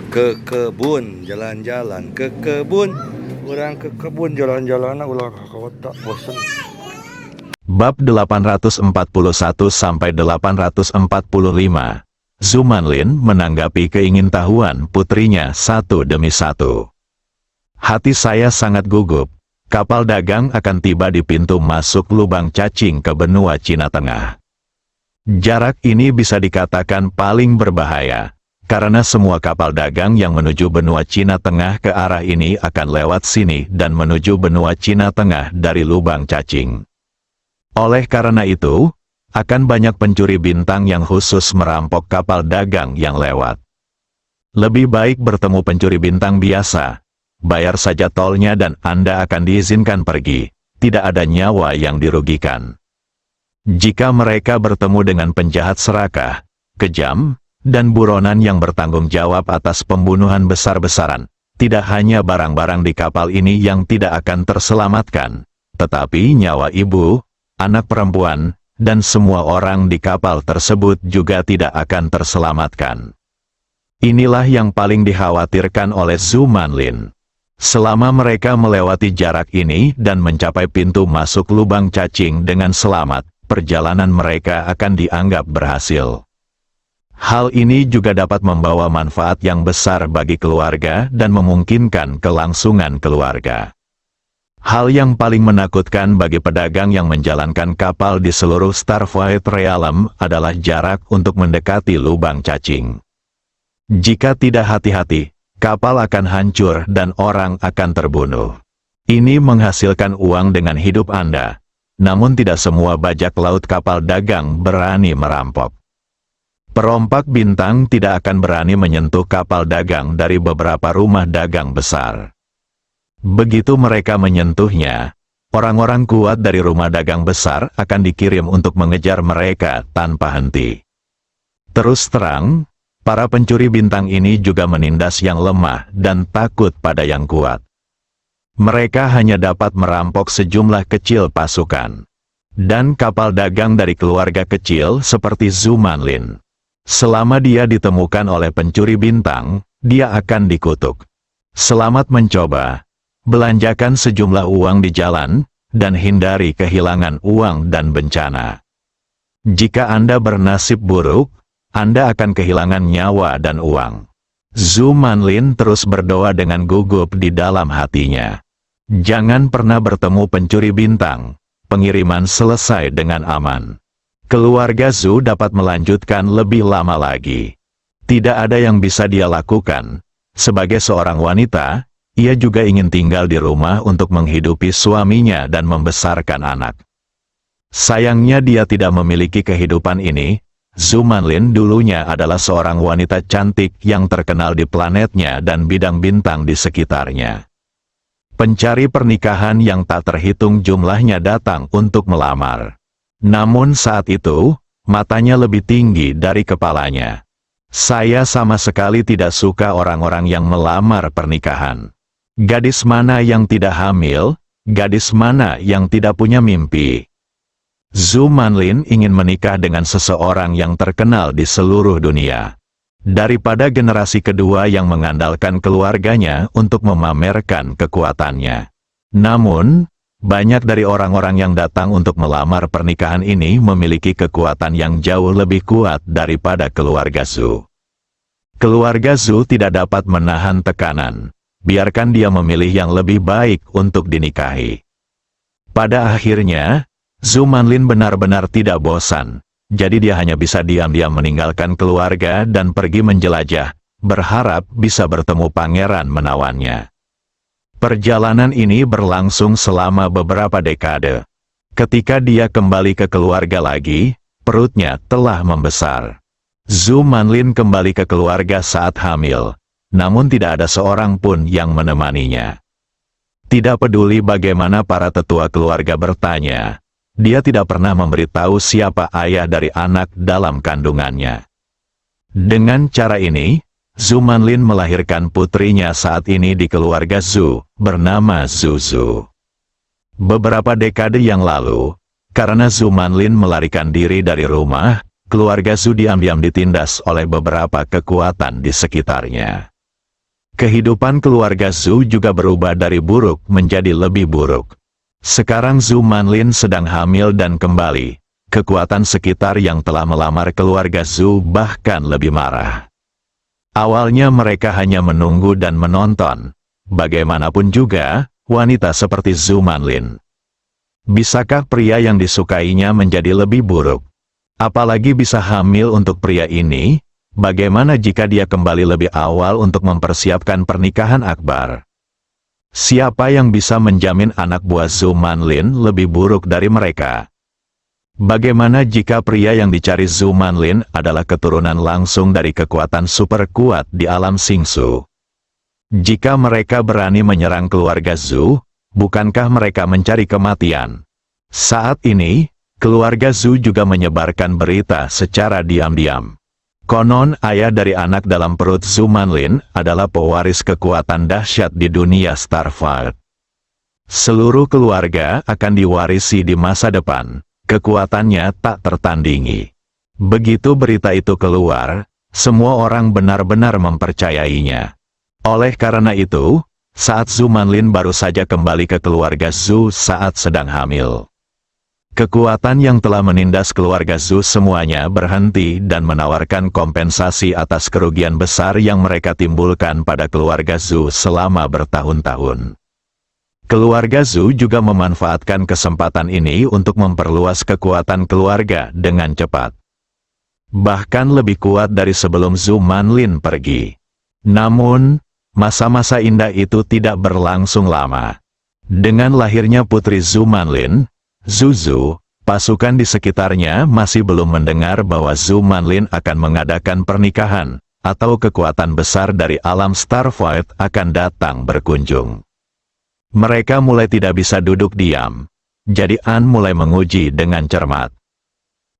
Ke kebun, jalan-jalan ke kebun. Orang ke kebun jalan-jalan ulah ke kota bosen. Bab 841 sampai 845. Zhu Manlin menanggapi keingintahuan putrinya satu demi satu. Hati saya sangat gugup. Kapal dagang akan tiba di pintu masuk lubang cacing ke benua Cina Tengah. Jarak ini bisa dikatakan paling berbahaya, karena semua kapal dagang yang menuju benua Cina Tengah ke arah ini akan lewat sini dan menuju benua Cina Tengah dari lubang cacing. Oleh karena itu, akan banyak pencuri bintang yang khusus merampok kapal dagang yang lewat. Lebih baik bertemu pencuri bintang biasa. Bayar saja tolnya dan Anda akan diizinkan pergi. Tidak ada nyawa yang dirugikan. Jika mereka bertemu dengan penjahat serakah, kejam, dan buronan yang bertanggung jawab atas pembunuhan besar-besaran, tidak hanya barang-barang di kapal ini yang tidak akan terselamatkan, tetapi nyawa ibu, anak perempuan, dan semua orang di kapal tersebut juga tidak akan terselamatkan. Inilah yang paling dikhawatirkan oleh Zhu Manlin. Selama mereka melewati jarak ini dan mencapai pintu masuk lubang cacing dengan selamat, perjalanan mereka akan dianggap berhasil. Hal ini juga dapat membawa manfaat yang besar bagi keluarga dan memungkinkan kelangsungan keluarga. Hal yang paling menakutkan bagi pedagang yang menjalankan kapal di seluruh Starfleet Realm adalah jarak untuk mendekati lubang cacing. Jika tidak hati-hati, kapal akan hancur dan orang akan terbunuh. Ini menghasilkan uang dengan hidup Anda, namun tidak semua bajak laut kapal dagang berani merampok. Perompak bintang tidak akan berani menyentuh kapal dagang dari beberapa rumah dagang besar. Begitu mereka menyentuhnya, orang-orang kuat dari rumah dagang besar akan dikirim untuk mengejar mereka tanpa henti. Terus terang, para pencuri bintang ini juga menindas yang lemah dan takut pada yang kuat. Mereka hanya dapat merampok sejumlah kecil pasukan. Dan kapal dagang dari keluarga kecil seperti Zhu Manlin. Selama dia ditemukan oleh pencuri bintang, dia akan dikutuk. Selamat mencoba. Belanjakan sejumlah uang di jalan, dan hindari kehilangan uang dan bencana. Jika Anda bernasib buruk, Anda akan kehilangan nyawa dan uang. Zhu Manlin terus berdoa dengan gugup di dalam hatinya. Jangan pernah bertemu pencuri bintang. Pengiriman selesai dengan aman. Keluarga Zhu dapat melanjutkan lebih lama lagi. Tidak ada yang bisa dia lakukan. Sebagai seorang wanita, ia juga ingin tinggal di rumah untuk menghidupi suaminya dan membesarkan anak. Sayangnya dia tidak memiliki kehidupan ini. Zhu Manlin dulunya adalah seorang wanita cantik yang terkenal di planetnya dan bidang bintang di sekitarnya. Pencari pernikahan yang tak terhitung jumlahnya datang untuk melamar. Namun saat itu, matanya lebih tinggi dari kepalanya. Saya sama sekali tidak suka orang-orang yang melamar pernikahan. Gadis mana yang tidak hamil, gadis mana yang tidak punya mimpi. Zhu Manlin ingin menikah dengan seseorang yang terkenal di seluruh dunia. Daripada generasi kedua yang mengandalkan keluarganya untuk memamerkan kekuatannya. Namun, banyak dari orang-orang yang datang untuk melamar pernikahan ini memiliki kekuatan yang jauh lebih kuat daripada keluarga Zhu. Keluarga Zhu tidak dapat menahan tekanan. Biarkan dia memilih yang lebih baik untuk dinikahi. Pada akhirnya, Zhu Manlin benar-benar tidak bosan. Jadi dia hanya bisa diam-diam meninggalkan keluarga dan pergi menjelajah, berharap bisa bertemu pangeran menawannya. Perjalanan ini berlangsung selama beberapa dekade. Ketika dia kembali ke keluarga lagi, perutnya telah membesar. Zhu Manlin kembali ke keluarga saat hamil, namun tidak ada seorang pun yang menemaninya. Tidak peduli bagaimana para tetua keluarga bertanya, dia tidak pernah memberitahu siapa ayah dari anak dalam kandungannya. Dengan cara ini, Zhu Manlin melahirkan putrinya saat ini di keluarga Zhu, bernama Zhu. Beberapa dekade yang lalu, karena Zhu Manlin melarikan diri dari rumah, keluarga Zhu diam-diam ditindas oleh beberapa kekuatan di sekitarnya. Kehidupan keluarga Zhu juga berubah dari buruk menjadi lebih buruk. Sekarang Zhu Manlin sedang hamil dan kembali. Kekuatan sekitar yang telah melamar keluarga Zhu bahkan lebih marah. Awalnya mereka hanya menunggu dan menonton. Bagaimanapun juga, wanita seperti Zhu Manlin. Bisakah pria yang disukainya menjadi lebih buruk? Apalagi bisa hamil untuk pria ini? Bagaimana jika dia kembali lebih awal untuk mempersiapkan pernikahan akbar? Siapa yang bisa menjamin anak buah Zhu Manlin lebih buruk dari mereka? Bagaimana jika pria yang dicari Zhu Manlin adalah keturunan langsung dari kekuatan super kuat di alam Xingsu? Jika mereka berani menyerang keluarga Zhu, bukankah mereka mencari kematian? Saat ini, keluarga Zhu juga menyebarkan berita secara diam-diam. Konon ayah dari anak dalam perut Zhu Manlin adalah pewaris kekuatan dahsyat di dunia Starfield. Seluruh keluarga akan diwarisi di masa depan. Kekuatannya tak tertandingi. Begitu berita itu keluar, semua orang benar-benar mempercayainya. Oleh karena itu, saat Zhu Manlin baru saja kembali ke keluarga Zhu saat sedang hamil. Kekuatan yang telah menindas keluarga Zhu semuanya berhenti dan menawarkan kompensasi atas kerugian besar yang mereka timbulkan pada keluarga Zhu selama bertahun-tahun. Keluarga Zhu juga memanfaatkan kesempatan ini untuk memperluas kekuatan keluarga dengan cepat. Bahkan lebih kuat dari sebelum Zhu Manlin pergi. Namun, masa-masa indah itu tidak berlangsung lama. Dengan lahirnya putri Zhu Manlin, Zhu, pasukan di sekitarnya masih belum mendengar bahwa Zhu Manlin akan mengadakan pernikahan, atau kekuatan besar dari alam Starfield akan datang berkunjung. Mereka mulai tidak bisa duduk diam. Jadi An mulai menguji dengan cermat.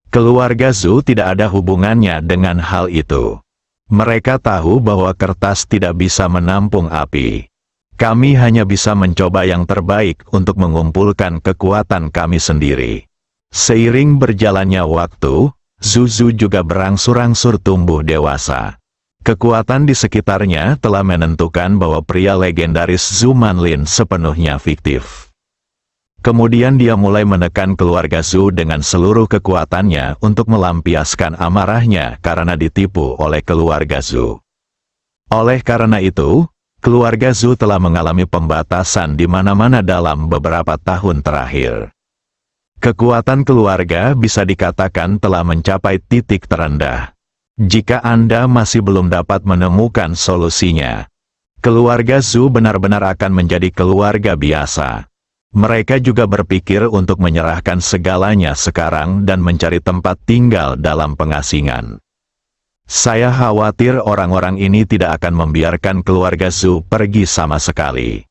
Keluarga Zhu tidak ada hubungannya dengan hal itu. Mereka tahu bahwa kertas tidak bisa menampung api. Kami hanya bisa mencoba yang terbaik untuk mengumpulkan kekuatan kami sendiri. Seiring berjalannya waktu, Zhu juga berangsur-angsur tumbuh dewasa. Kekuatan di sekitarnya telah menentukan bahwa pria legendaris Zhu Manlin sepenuhnya fiktif. Kemudian dia mulai menekan keluarga Zhu dengan seluruh kekuatannya untuk melampiaskan amarahnya karena ditipu oleh keluarga Zhu. Oleh karena itu, keluarga Zhu telah mengalami pembatasan di mana-mana dalam beberapa tahun terakhir. Kekuatan keluarga bisa dikatakan telah mencapai titik terendah. Jika Anda masih belum dapat menemukan solusinya, keluarga Zhu benar-benar akan menjadi keluarga biasa. Mereka juga berpikir untuk menyerahkan segalanya sekarang dan mencari tempat tinggal dalam pengasingan. Saya khawatir orang-orang ini tidak akan membiarkan keluarga Zhu pergi sama sekali.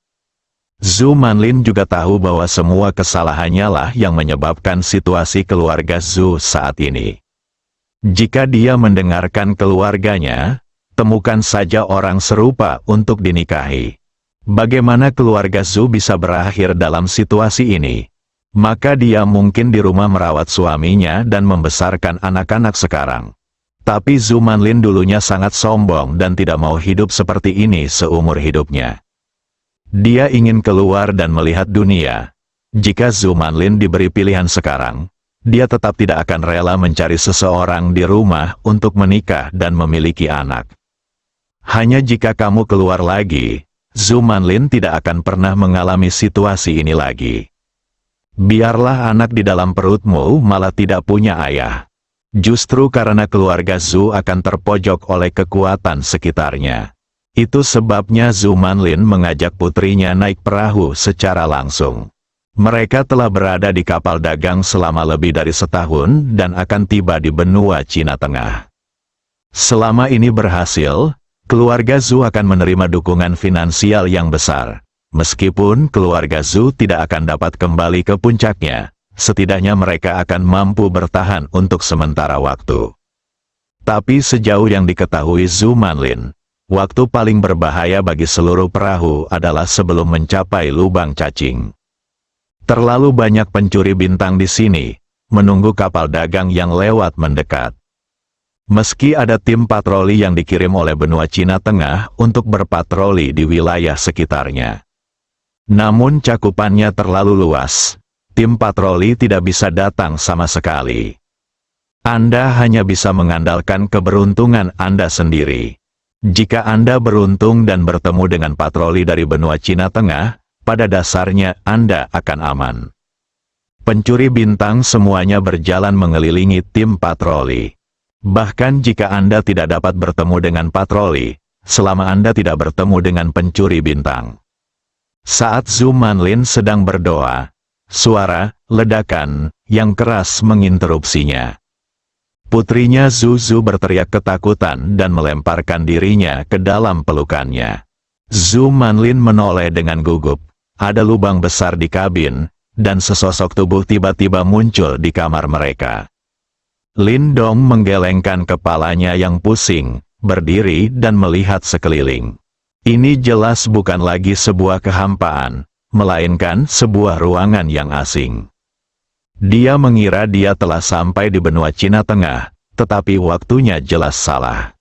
Zhu Manlin juga tahu bahwa semua kesalahannya lah yang menyebabkan situasi keluarga Zhu saat ini. Jika dia mendengarkan keluarganya, temukan saja orang serupa untuk dinikahi. Bagaimana keluarga Zhu bisa berakhir dalam situasi ini? Maka dia mungkin di rumah merawat suaminya dan membesarkan anak-anak sekarang. Tapi Zhu Manlin dulunya sangat sombong dan tidak mau hidup seperti ini seumur hidupnya. Dia ingin keluar dan melihat dunia. Jika Zhu Manlin diberi pilihan sekarang, dia tetap tidak akan rela mencari seseorang di rumah untuk menikah dan memiliki anak. Hanya jika kamu keluar lagi, Zhu Manlin tidak akan pernah mengalami situasi ini lagi. Biarlah anak di dalam perutmu malah tidak punya ayah. Justru karena keluarga Zhu akan terpojok oleh kekuatan sekitarnya. Itu sebabnya Zhu Manlin mengajak putrinya naik perahu secara langsung. Mereka telah berada di kapal dagang selama lebih dari setahun dan akan tiba di benua Cina Tengah. Selama ini berhasil, keluarga Zhu akan menerima dukungan finansial yang besar. Meskipun keluarga Zhu tidak akan dapat kembali ke puncaknya, setidaknya mereka akan mampu bertahan untuk sementara waktu. Tapi sejauh yang diketahui Zhu Manlin, waktu paling berbahaya bagi seluruh perahu adalah sebelum mencapai lubang cacing. Terlalu banyak pencuri bintang di sini, menunggu kapal dagang yang lewat mendekat. Meski ada tim patroli yang dikirim oleh benua Cina Tengah untuk berpatroli di wilayah sekitarnya, namun cakupannya terlalu luas. Tim patroli tidak bisa datang sama sekali. Anda hanya bisa mengandalkan keberuntungan Anda sendiri. Jika Anda beruntung dan bertemu dengan patroli dari benua Cina Tengah, pada dasarnya Anda akan aman. Pencuri bintang semuanya berjalan mengelilingi tim patroli. Bahkan jika Anda tidak dapat bertemu dengan patroli, selama Anda tidak bertemu dengan pencuri bintang. Saat Zhu Manlin sedang berdoa, suara ledakan yang keras menginterupsinya. Putrinya Zhu berteriak ketakutan dan melemparkan dirinya ke dalam pelukannya. Zhu Manlin menoleh dengan gugup. Ada lubang besar di kabin, dan sesosok tubuh tiba-tiba muncul di kamar mereka. Lin Dong menggelengkan kepalanya yang pusing, berdiri dan melihat sekeliling. Ini jelas bukan lagi sebuah kehampaan, melainkan sebuah ruangan yang asing. Dia mengira dia telah sampai di benua Cina Tengah, tetapi waktunya jelas salah.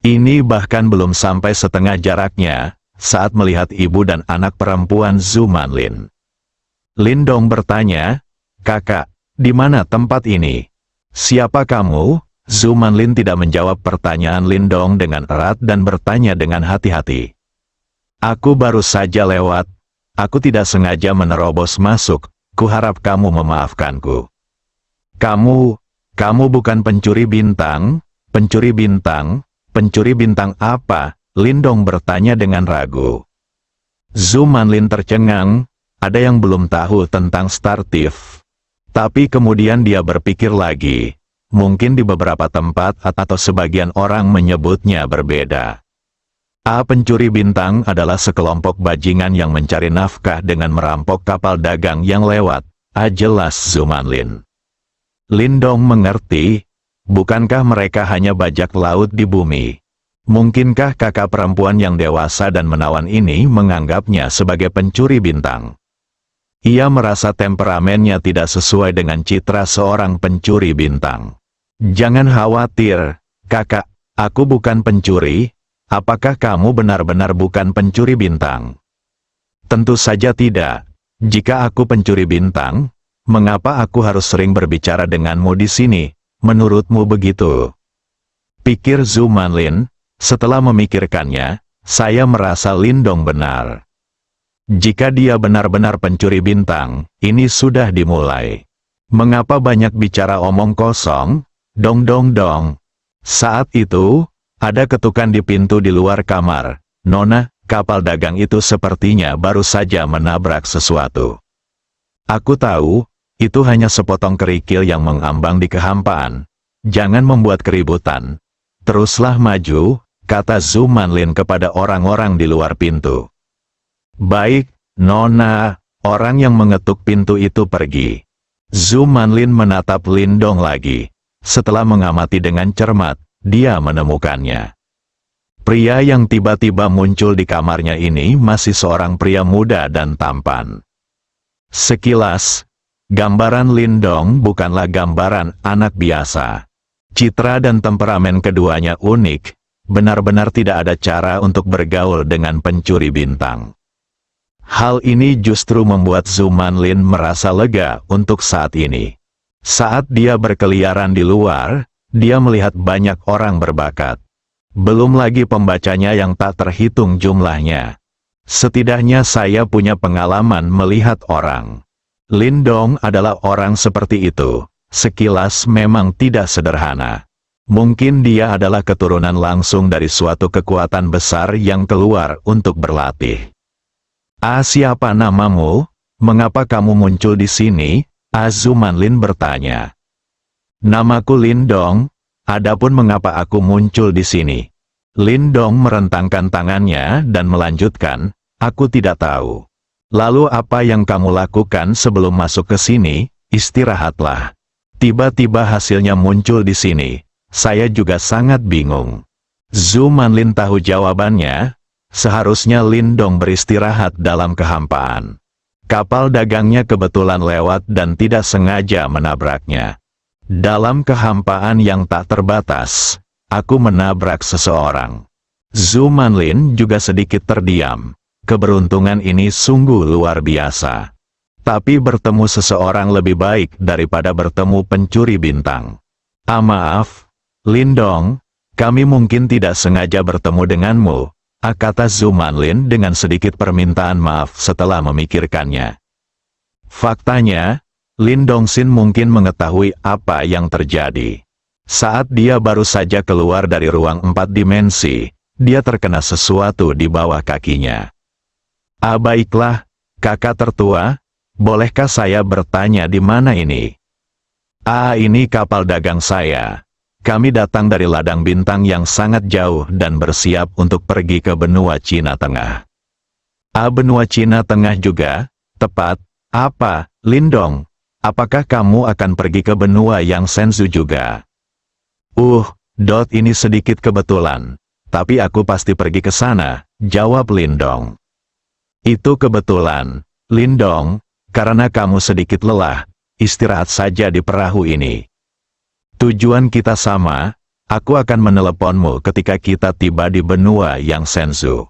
Ini bahkan belum sampai setengah jaraknya, saat melihat ibu dan anak perempuan Zhu Manlin. Lin Dong bertanya, "Kakak, di mana tempat ini? Siapa kamu?" Zhu Manlin tidak menjawab pertanyaan Lin Dong dengan erat dan bertanya dengan hati-hati. "Aku baru saja lewat. Aku tidak sengaja menerobos masuk. Kuharap kamu memaafkanku." Kamu bukan pencuri bintang? Pencuri bintang? Pencuri bintang apa?" Lin Dong bertanya dengan ragu. Zhu Manlin tercengang, ada yang belum tahu tentang Star Thief. Tapi kemudian dia berpikir lagi, mungkin di beberapa tempat atau sebagian orang menyebutnya berbeda. Pencuri bintang adalah sekelompok bajingan yang mencari nafkah dengan merampok kapal dagang yang lewat. Jelas Zhu Manlin. Lin Dong mengerti, bukankah mereka hanya bajak laut di bumi? Mungkinkah kakak perempuan yang dewasa dan menawan ini menganggapnya sebagai pencuri bintang? Ia merasa temperamennya tidak sesuai dengan citra seorang pencuri bintang. "Jangan khawatir, kakak, aku bukan pencuri. Apakah kamu benar-benar bukan pencuri bintang?" "Tentu saja tidak. Jika aku pencuri bintang, mengapa aku harus sering berbicara denganmu di sini? Menurutmu begitu?" Pikir Zhu Manlin. Setelah memikirkannya, saya merasa Lin Dong benar. Jika dia benar-benar pencuri bintang, ini sudah dimulai. Mengapa banyak bicara omong kosong? Dong dong dong. Saat itu, ada ketukan di pintu di luar kamar. "Nona, kapal dagang itu sepertinya baru saja menabrak sesuatu." "Aku tahu, itu hanya sepotong kerikil yang mengambang di kehampaan. Jangan membuat keributan. Teruslah maju," kata Zhu Manlin kepada orang-orang di luar pintu. "Baik, Nona." Orang yang mengetuk pintu itu pergi. Zhu Manlin menatap Lin Dong lagi. Setelah mengamati dengan cermat, dia menemukannya. Pria yang tiba-tiba muncul di kamarnya ini masih seorang pria muda dan tampan. Sekilas, gambaran Lin Dong bukanlah gambaran anak biasa. Citra dan temperamen keduanya unik. Benar-benar tidak ada cara untuk bergaul dengan pencuri bintang. Hal ini justru membuat Zhu Manlin merasa lega untuk saat ini. Saat dia berkeliaran di luar, dia melihat banyak orang berbakat. Belum lagi pembacanya yang tak terhitung jumlahnya. Setidaknya saya punya pengalaman melihat orang. Lin Dong adalah orang seperti itu. Sekilas memang tidak sederhana. Mungkin dia adalah keturunan langsung dari suatu kekuatan besar yang keluar untuk berlatih. Siapa namamu? Mengapa kamu muncul di sini?" Zhu Manlin bertanya. "Namaku Lin Dong. Adapun mengapa aku muncul di sini?" Lin Dong merentangkan tangannya dan melanjutkan, "Aku tidak tahu." "Lalu apa yang kamu lakukan sebelum masuk ke sini?" "Istirahatlah. Tiba-tiba hasilnya muncul di sini. Saya juga sangat bingung." Zhu Manlin tahu jawabannya. Seharusnya Lin Dong beristirahat dalam kehampaan. Kapal dagangnya kebetulan lewat dan tidak sengaja menabraknya. Dalam kehampaan yang tak terbatas, aku menabrak seseorang. Zhu Manlin juga sedikit terdiam. Keberuntungan ini sungguh luar biasa. Tapi bertemu seseorang lebih baik daripada bertemu pencuri bintang. Maaf, Lindong, kami mungkin tidak sengaja bertemu denganmu, kata Zhu Manlin dengan sedikit permintaan maaf setelah memikirkannya. Faktanya, Lin Dongxin mungkin mengetahui apa yang terjadi. Saat dia baru saja keluar dari ruang 4 dimensi, dia terkena sesuatu di bawah kakinya. Baiklah, kakak tertua, bolehkah saya bertanya di mana ini? Ini kapal dagang saya. Kami datang dari ladang bintang yang sangat jauh dan bersiap untuk pergi ke benua Cina Tengah. Benua Cina Tengah juga? Tepat. Apa, Lindong? Apakah kamu akan pergi ke benua yang Shenzhou juga? Ini sedikit kebetulan. Tapi aku pasti pergi ke sana, jawab Lindong. Itu kebetulan, Lindong, karena kamu sedikit lelah, istirahat saja di perahu ini. Tujuan kita sama, aku akan meneleponmu ketika kita tiba di benua yang Shenzhou.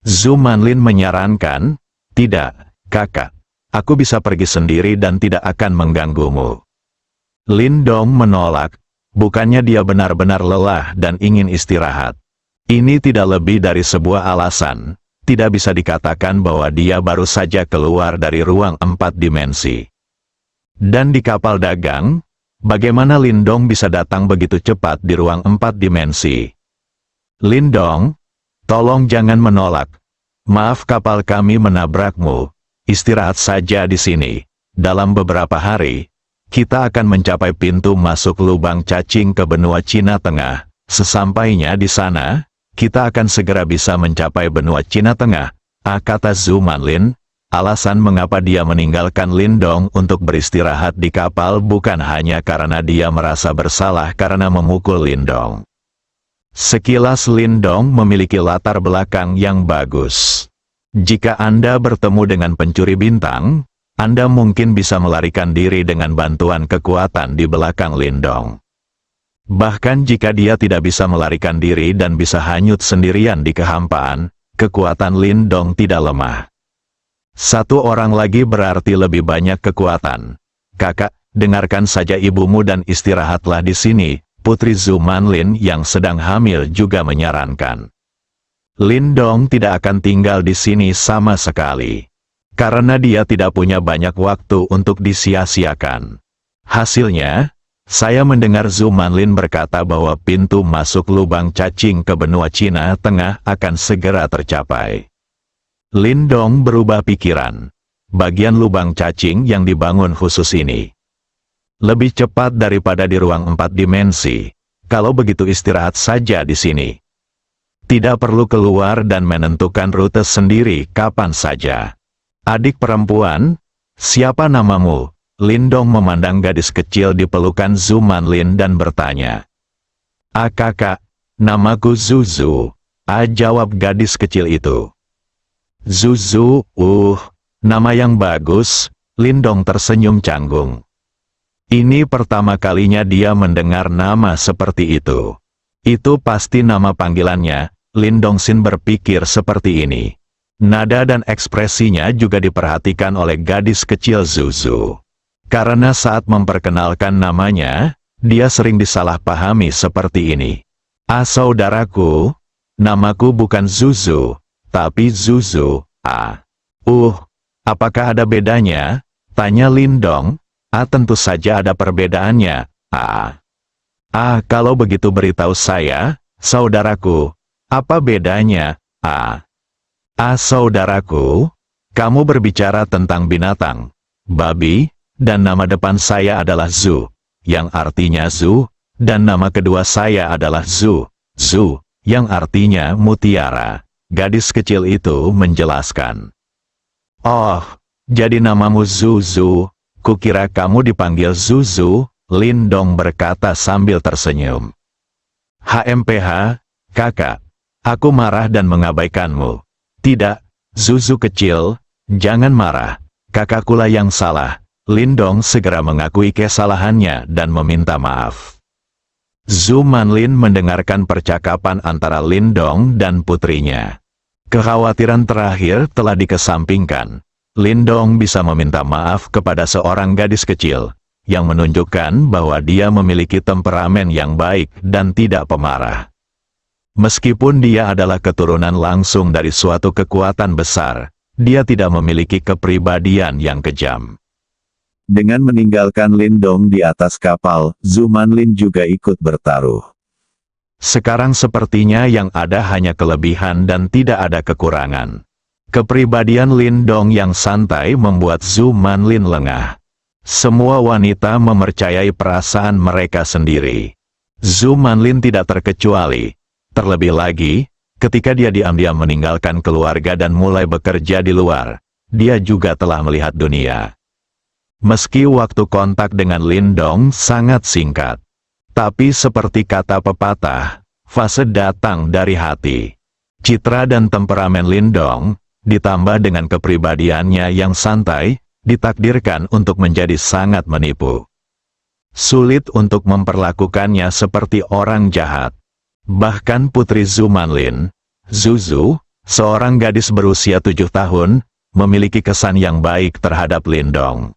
Zhu Manlin menyarankan, tidak, kakak, aku bisa pergi sendiri dan tidak akan mengganggumu. Lindong menolak, bukannya dia benar-benar lelah dan ingin istirahat. Ini tidak lebih dari sebuah alasan. Tidak bisa dikatakan bahwa dia baru saja keluar dari ruang 4 dimensi. Dan di kapal dagang, bagaimana Lindong bisa datang begitu cepat di ruang 4 dimensi? Lindong, tolong jangan menolak. Maaf kapal kami menabrakmu. Istirahat saja di sini. Dalam beberapa hari, kita akan mencapai pintu masuk lubang cacing ke benua Cina Tengah. Sesampainya di sana, kita akan segera bisa mencapai benua Cina Tengah, kata Zhu Manlin. Alasan mengapa dia meninggalkan Lindong untuk beristirahat di kapal bukan hanya karena dia merasa bersalah karena memukul Lindong. Sekilas Lindong memiliki latar belakang yang bagus. Jika Anda bertemu dengan pencuri bintang, Anda mungkin bisa melarikan diri dengan bantuan kekuatan di belakang Lindong. Bahkan jika dia tidak bisa melarikan diri dan bisa hanyut sendirian di kehampaan, kekuatan Lindong tidak lemah. Satu orang lagi berarti lebih banyak kekuatan. Kakak, dengarkan saja ibumu dan istirahatlah di sini, Putri Zhu Manlin yang sedang hamil juga menyarankan. Lindong tidak akan tinggal di sini sama sekali. Karena dia tidak punya banyak waktu untuk disia-siakan. Hasilnya, saya mendengar Zhu Manlin berkata bahwa pintu masuk lubang cacing ke benua Cina Tengah akan segera tercapai. Lindong berubah pikiran. Bagian lubang cacing yang dibangun khusus ini lebih cepat daripada di ruang 4 dimensi. Kalau begitu istirahat saja di sini. Tidak perlu keluar dan menentukan rute sendiri kapan saja. Adik perempuan, siapa namamu? Lindong memandang gadis kecil di pelukan Zhu Manlin dan bertanya. Kakak, namaku Zuzu, jawab gadis kecil itu. Zuzu, nama yang bagus, Lindong tersenyum canggung. Ini pertama kalinya dia mendengar nama seperti itu. Itu pasti nama panggilannya, Lindongxin berpikir seperti ini. Nada dan ekspresinya juga diperhatikan oleh gadis kecil Zuzu. Karena saat memperkenalkan namanya, dia sering disalahpahami seperti ini. Saudaraku, namaku bukan Zuzu, tapi Zuzu, apakah ada bedanya? Tanya Lindong. Tentu saja ada perbedaannya, kalau begitu beritahu saya, saudaraku, apa bedanya, saudaraku, kamu berbicara tentang binatang, babi, dan nama depan saya adalah Zhu, yang artinya Zhu, dan nama kedua saya adalah Zhu, yang artinya mutiara. Gadis kecil itu menjelaskan. Oh, jadi namamu Zuzu, kukira kamu dipanggil Zuzu, Lindong berkata sambil tersenyum. HMPH, kakak, aku marah dan mengabaikanmu. Tidak, Zuzu kecil, jangan marah, kakakkulah yang salah. Lindong segera mengakui kesalahannya dan meminta maaf. Zhu Manlin mendengarkan percakapan antara Lindong dan putrinya. Kekhawatiran terakhir telah dikesampingkan. Lindong bisa meminta maaf kepada seorang gadis kecil, yang menunjukkan bahwa dia memiliki temperamen yang baik dan tidak pemarah. Meskipun dia adalah keturunan langsung dari suatu kekuatan besar, dia tidak memiliki kepribadian yang kejam. Dengan meninggalkan Lindong di atas kapal, Zhu Manlin juga ikut bertaruh. Sekarang sepertinya yang ada hanya kelebihan dan tidak ada kekurangan. Kepribadian Lindong yang santai membuat Zhu Manlin lengah. Semua wanita mempercayai perasaan mereka sendiri. Zhu Manlin tidak terkecuali. Terlebih lagi, ketika dia diam-diam meninggalkan keluarga dan mulai bekerja di luar, dia juga telah melihat dunia. Meski waktu kontak dengan Lindong sangat singkat, tapi seperti kata pepatah, fase datang dari hati. Citra dan temperamen Lindong, ditambah dengan kepribadiannya yang santai, ditakdirkan untuk menjadi sangat menipu. Sulit untuk memperlakukannya seperti orang jahat. Bahkan putri Zhu Manlin, Zuzu, seorang gadis berusia 7 tahun, memiliki kesan yang baik terhadap Lindong.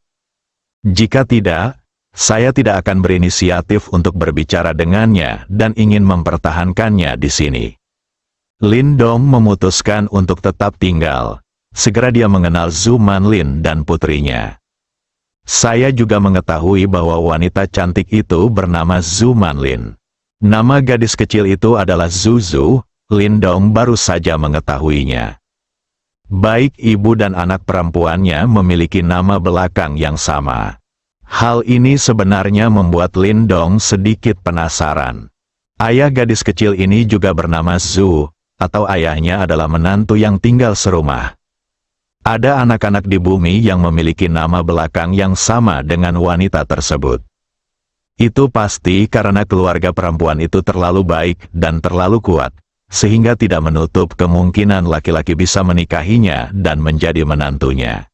Jika tidak, saya tidak akan berinisiatif untuk berbicara dengannya dan ingin mempertahankannya di sini. Lindong memutuskan untuk tetap tinggal. Segera dia mengenal Zhu Manlin dan putrinya. Saya juga mengetahui bahwa wanita cantik itu bernama Zhu Manlin. Nama gadis kecil itu adalah Zuzu. Lindong baru saja mengetahuinya. Baik ibu dan anak perempuannya memiliki nama belakang yang sama. Hal ini sebenarnya membuat Lindong sedikit penasaran. Ayah gadis kecil ini juga bernama Zhu, atau ayahnya adalah menantu yang tinggal serumah. Ada anak-anak di bumi yang memiliki nama belakang yang sama dengan wanita tersebut. Itu pasti karena keluarga perempuan itu terlalu baik dan terlalu kuat, sehingga tidak menutup kemungkinan laki-laki bisa menikahinya dan menjadi menantunya.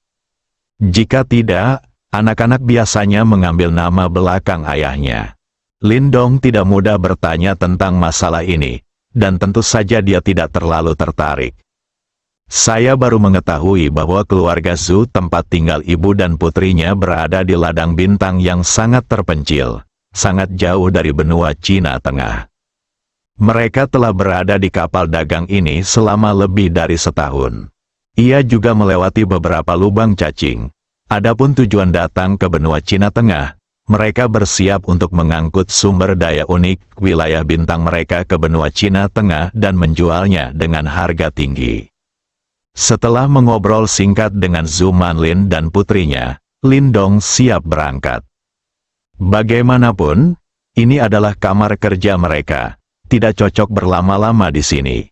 Jika tidak, anak-anak biasanya mengambil nama belakang ayahnya. Lindong tidak mudah bertanya tentang masalah ini, dan tentu saja dia tidak terlalu tertarik. Saya baru mengetahui bahwa keluarga Zhu tempat tinggal ibu dan putrinya berada di ladang bintang yang sangat terpencil, sangat jauh dari benua Cina Tengah. Mereka telah berada di kapal dagang ini selama lebih dari setahun. Ia juga melewati beberapa lubang cacing. Adapun tujuan datang ke benua Cina Tengah, mereka bersiap untuk mengangkut sumber daya unik wilayah bintang mereka ke benua Cina Tengah dan menjualnya dengan harga tinggi. Setelah mengobrol singkat dengan Zhu Manlin dan putrinya, Lindong siap berangkat. Bagaimanapun, ini adalah kamar kerja mereka, tidak cocok berlama-lama di sini.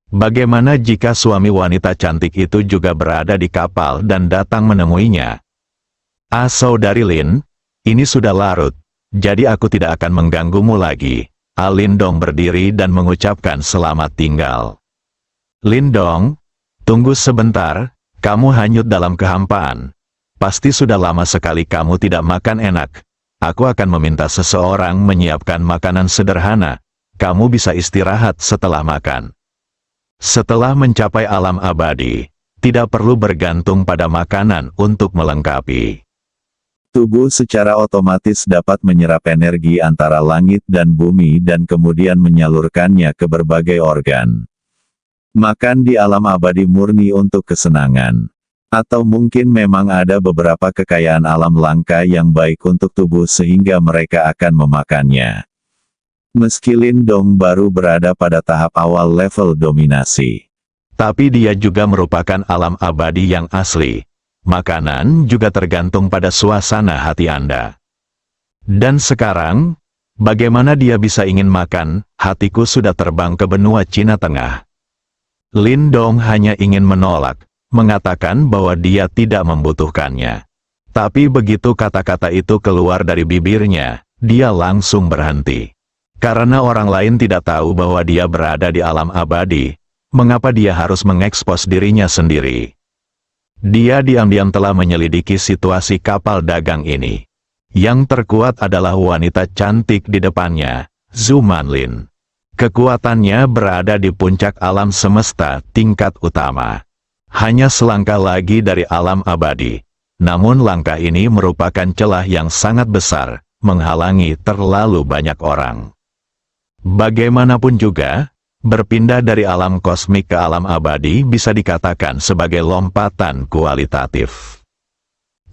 Bagaimana jika suami wanita cantik itu juga berada di kapal dan datang menemuinya? Saudari Lin, ini sudah larut, jadi aku tidak akan mengganggumu lagi. Lindong berdiri dan mengucapkan selamat tinggal. Lindong, tunggu sebentar, kamu hanyut dalam kehampaan. Pasti sudah lama sekali kamu tidak makan enak. Aku akan meminta seseorang menyiapkan makanan sederhana. Kamu bisa istirahat setelah makan. Setelah mencapai alam abadi, tidak perlu bergantung pada makanan untuk melengkapi. Tubuh secara otomatis dapat menyerap energi antara langit dan bumi dan kemudian menyalurkannya ke berbagai organ. Makan di alam abadi murni untuk kesenangan. Atau mungkin memang ada beberapa kekayaan alam langka yang baik untuk tubuh sehingga mereka akan memakannya. Meski Lindong baru berada pada tahap awal level dominasi, Tapi dia juga merupakan alam abadi yang asli. Makanan juga tergantung pada suasana hati Anda. Dan sekarang, bagaimana dia bisa ingin makan? Hatiku sudah terbang ke benua Cina Tengah. Lindong hanya ingin menolak, mengatakan bahwa dia tidak membutuhkannya. Tapi begitu kata-kata itu keluar dari bibirnya, dia langsung berhenti. Karena orang lain tidak tahu bahwa dia berada di alam abadi, mengapa dia harus mengekspos dirinya sendiri? Dia diam-diam telah menyelidiki situasi kapal dagang ini. Yang terkuat adalah wanita cantik di depannya, Zhu Manlin. Kekuatannya berada di puncak alam semesta tingkat utama. Hanya selangkah lagi dari alam abadi. Namun langkah ini merupakan celah yang sangat besar, menghalangi terlalu banyak orang. Bagaimanapun juga, berpindah dari alam kosmik ke alam abadi bisa dikatakan sebagai lompatan kualitatif.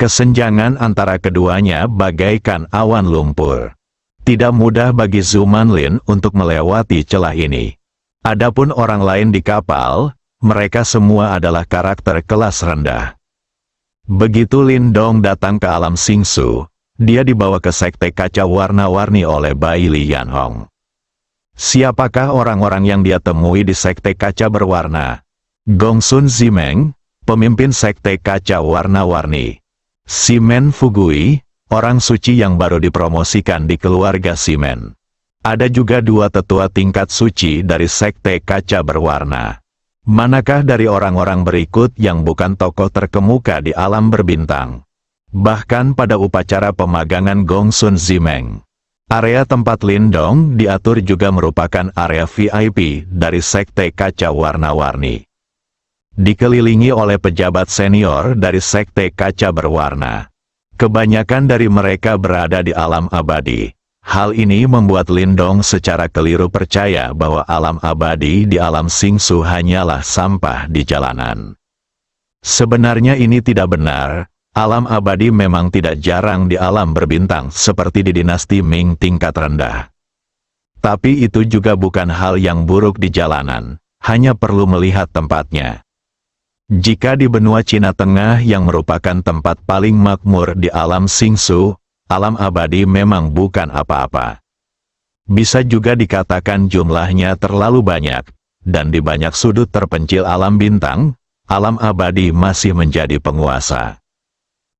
Kesenjangan antara keduanya bagaikan awan lumpur. Tidak mudah bagi Zhu Manlin untuk melewati celah ini. Adapun orang lain di kapal, mereka semua adalah karakter kelas rendah. Begitu Lin Dong datang ke alam Xingsu, dia dibawa ke sekte kaca warna-warni oleh Bai Lianhong. Siapakah orang-orang yang dia temui di sekte kaca berwarna? Gongsun Zimeng, pemimpin sekte kaca warna-warni. Ximen Fugui, orang suci yang baru dipromosikan di keluarga Ximen. Ada juga dua tetua tingkat suci dari sekte kaca berwarna. Manakah dari orang-orang berikut yang bukan tokoh terkemuka di alam berbintang? Bahkan pada upacara pemagangan Gongsun Zimeng, area tempat Lin Dong diatur juga merupakan area VIP dari sekte kaca warna-warni. Dikelilingi oleh pejabat senior dari sekte kaca berwarna. Kebanyakan dari mereka berada di alam abadi. Hal ini membuat Lin Dong secara keliru percaya bahwa alam abadi di alam Xingsu hanyalah sampah di jalanan. Sebenarnya ini tidak benar. Alam abadi memang tidak jarang di alam berbintang seperti di dinasti Ming tingkat rendah. Tapi itu juga bukan hal yang buruk di jalanan, hanya perlu melihat tempatnya. Jika di benua Cina Tengah yang merupakan tempat paling makmur di alam Xingsu, alam abadi memang bukan apa-apa. Bisa juga dikatakan jumlahnya terlalu banyak, dan di banyak sudut terpencil alam bintang, alam abadi masih menjadi penguasa.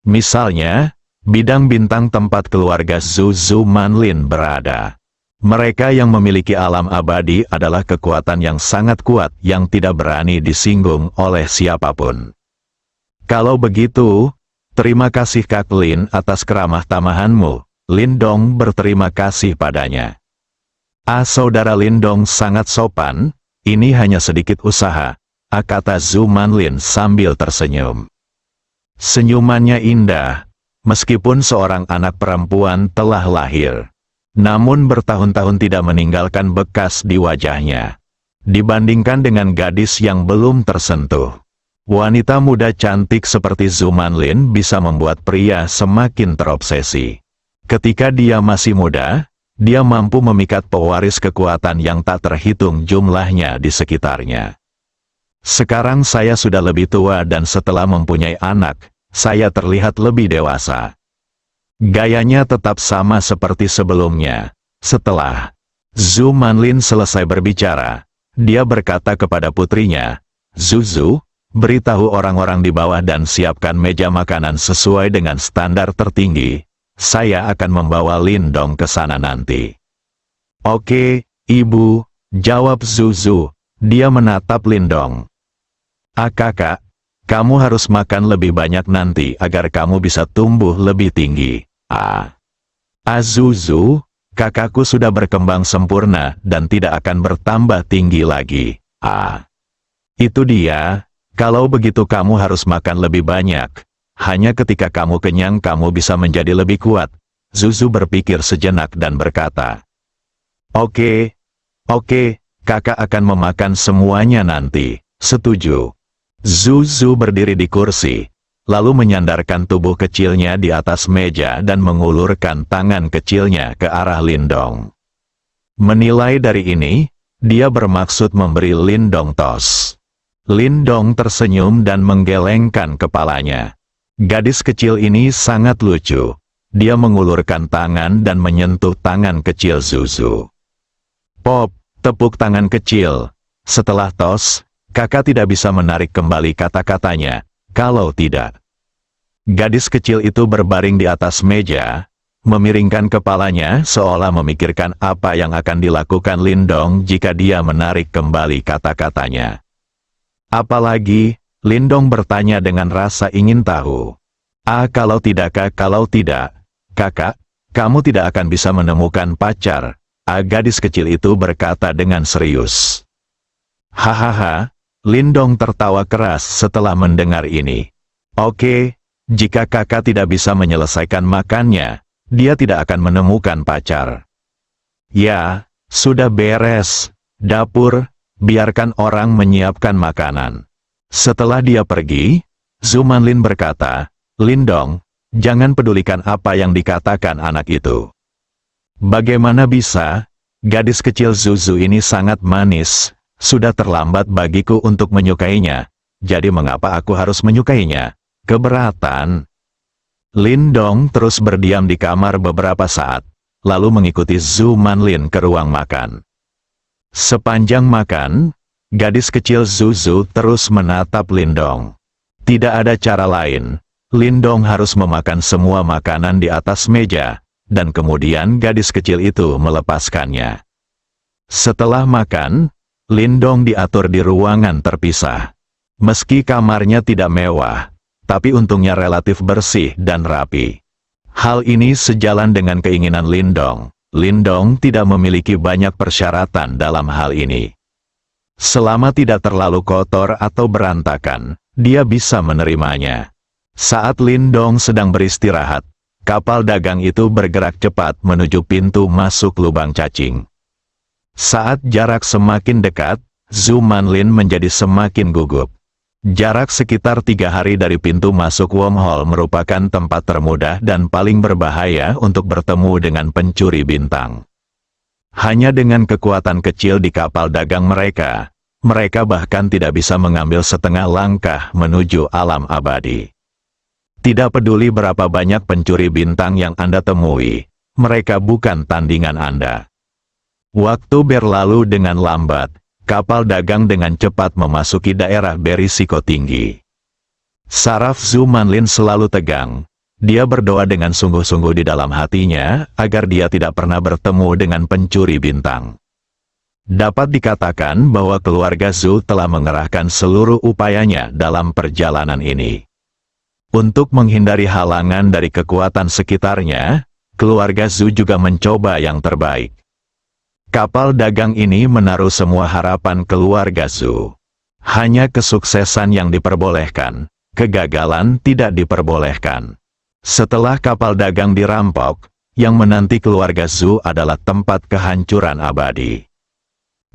Misalnya, bidang bintang tempat keluarga Zhu Manlin berada. Mereka yang memiliki alam abadi adalah kekuatan yang sangat kuat yang tidak berani disinggung oleh siapapun. Kalau begitu, terima kasih Kak Lin atas keramah tamahanmu. Lin Dong berterima kasih padanya. Saudara Lin Dong sangat sopan, ini hanya sedikit usaha, kata Zhu Manlin sambil tersenyum. Senyumannya indah, meskipun seorang anak perempuan telah lahir. Namun bertahun-tahun tidak meninggalkan bekas di wajahnya. Dibandingkan dengan gadis yang belum tersentuh, wanita muda cantik seperti Zhu Manlin bisa membuat pria semakin terobsesi. Ketika dia masih muda, dia mampu memikat pewaris kekuatan yang tak terhitung jumlahnya di sekitarnya. Sekarang saya sudah lebih tua dan setelah mempunyai anak, saya terlihat lebih dewasa. Gayanya tetap sama seperti sebelumnya. Setelah Zhu Manlin selesai berbicara, dia berkata kepada putrinya, Zhu, beritahu orang-orang di bawah dan siapkan meja makanan sesuai dengan standar tertinggi. Saya akan membawa Lin Dong ke sana nanti. Oke, Ibu, jawab Zhu. Dia menatap Lin Dong. Kakak, kamu harus makan lebih banyak nanti agar kamu bisa tumbuh lebih tinggi. Zhu, kakakku sudah berkembang sempurna dan tidak akan bertambah tinggi lagi. Itu dia, kalau begitu kamu harus makan lebih banyak. Hanya ketika kamu kenyang kamu bisa menjadi lebih kuat. Zhu berpikir sejenak dan berkata, Oke, kakak akan memakan semuanya nanti. Setuju. Zhu berdiri di kursi, lalu menyandarkan tubuh kecilnya di atas meja dan mengulurkan tangan kecilnya ke arah Lin Dong. Menilai dari ini, dia bermaksud memberi Lin Dong tos. Lin Dong tersenyum dan menggelengkan kepalanya. Gadis kecil ini sangat lucu. Dia mengulurkan tangan dan menyentuh tangan kecil Zhu. Pop, tepuk tangan kecil. Setelah tos, kakak tidak bisa menarik kembali kata-katanya, kalau tidak. Gadis kecil itu berbaring di atas meja, memiringkan kepalanya seolah memikirkan apa yang akan dilakukan Lin Dong jika dia menarik kembali kata-katanya. Apalagi, Lindong bertanya dengan rasa ingin tahu. Kalau tidak kakak, kamu tidak akan bisa menemukan pacar. Gadis kecil itu berkata dengan serius. Hahaha, Lindong tertawa keras setelah mendengar ini. Oke, jika kakak tidak bisa menyelesaikan makannya, dia tidak akan menemukan pacar. Ya, sudah beres. Dapur, biarkan orang menyiapkan makanan. Setelah dia pergi, Zhu Manlin berkata, Lindong, jangan pedulikan apa yang dikatakan anak itu. Bagaimana bisa? Gadis kecil Zuzu ini sangat manis, sudah terlambat bagiku untuk menyukainya. Jadi mengapa aku harus menyukainya? Keberatan. Lindong terus berdiam di kamar beberapa saat, lalu mengikuti Zhu Manlin ke ruang makan. Sepanjang makan, gadis kecil Zuzu terus menatap Lindong. Tidak ada cara lain, Lindong harus memakan semua makanan di atas meja, dan kemudian gadis kecil itu melepaskannya. Setelah makan, Lindong diatur di ruangan terpisah. Meski kamarnya tidak mewah, tapi untungnya relatif bersih dan rapi. Hal ini sejalan dengan keinginan Lindong. Lindong tidak memiliki banyak persyaratan dalam hal ini. Selama tidak terlalu kotor atau berantakan, dia bisa menerimanya. Saat Lindong sedang beristirahat, kapal dagang itu bergerak cepat menuju pintu masuk lubang cacing. Saat jarak semakin dekat, Zhu Manlin menjadi semakin gugup. Jarak sekitar 3 hari dari pintu masuk wormhole merupakan tempat termudah dan paling berbahaya untuk bertemu dengan pencuri bintang. Hanya dengan kekuatan kecil di kapal dagang mereka bahkan tidak bisa mengambil setengah langkah menuju alam abadi. Tidak peduli berapa banyak pencuri bintang yang Anda temui, mereka bukan tandingan Anda. Waktu berlalu dengan lambat. Kapal dagang dengan cepat memasuki daerah berisiko tinggi. Saraf Zhu Manlin selalu tegang. Dia berdoa dengan sungguh-sungguh di dalam hatinya, agar dia tidak pernah bertemu dengan pencuri bintang. Dapat dikatakan bahwa keluarga Zhu telah mengerahkan seluruh upayanya dalam perjalanan ini. Untuk menghindari halangan dari kekuatan sekitarnya, keluarga Zhu juga mencoba yang terbaik. Kapal dagang ini menaruh semua harapan keluarga Zhu. Hanya kesuksesan yang diperbolehkan, kegagalan tidak diperbolehkan. Setelah kapal dagang dirampok, yang menanti keluarga Zhu adalah tempat kehancuran abadi.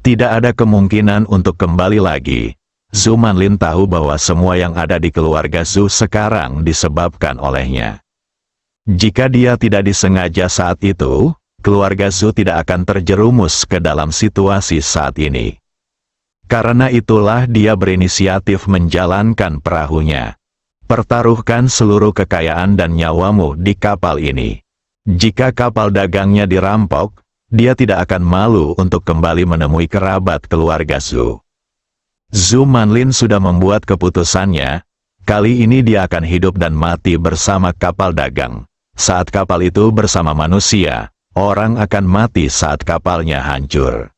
Tidak ada kemungkinan untuk kembali lagi. Zhu Manlin tahu bahwa semua yang ada di keluarga Zhu sekarang disebabkan olehnya. Jika dia tidak disengaja saat itu, keluarga Zhu tidak akan terjerumus ke dalam situasi saat ini. Karena itulah dia berinisiatif menjalankan perahunya. Pertaruhkan seluruh kekayaan dan nyawamu di kapal ini. Jika kapal dagangnya dirampok, dia tidak akan malu untuk kembali menemui kerabat keluarga Zhu. Zhu Manlin sudah membuat keputusannya, kali ini dia akan hidup dan mati bersama kapal dagang. Saat kapal itu bersama manusia, orang akan mati saat kapalnya hancur.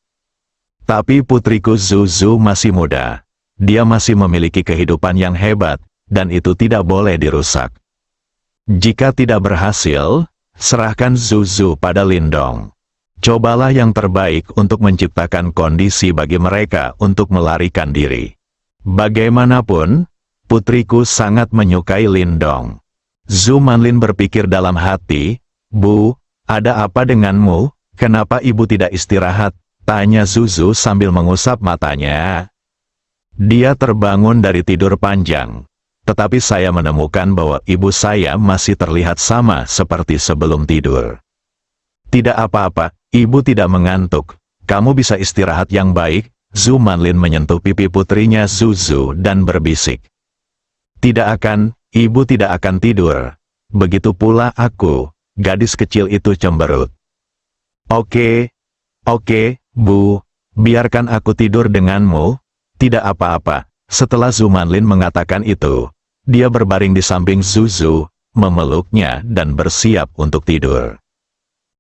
Tapi putriku Zuzu masih muda. Dia masih memiliki kehidupan yang hebat, dan itu tidak boleh dirusak. Jika tidak berhasil, serahkan Zuzu pada Lindong. Cobalah yang terbaik untuk menciptakan kondisi bagi mereka untuk melarikan diri. Bagaimanapun, putriku sangat menyukai Lindong. Zhu Manlin berpikir dalam hati, Bu, ada apa denganmu? Kenapa ibu tidak istirahat? Tanya Zuzu sambil mengusap matanya. Dia terbangun dari tidur panjang. Tetapi saya menemukan bahwa ibu saya masih terlihat sama seperti sebelum tidur. Tidak apa-apa, ibu tidak mengantuk. Kamu bisa istirahat yang baik. Zhu Manlin menyentuh pipi putrinya Zuzu dan berbisik. Tidak akan, ibu tidak akan tidur. Begitu pula aku. Gadis kecil itu cemberut. Oke, Bu, biarkan aku tidur denganmu. Tidak apa-apa. Setelah Zhu Manlin mengatakan itu, dia berbaring di samping Zuzu, memeluknya dan bersiap untuk tidur.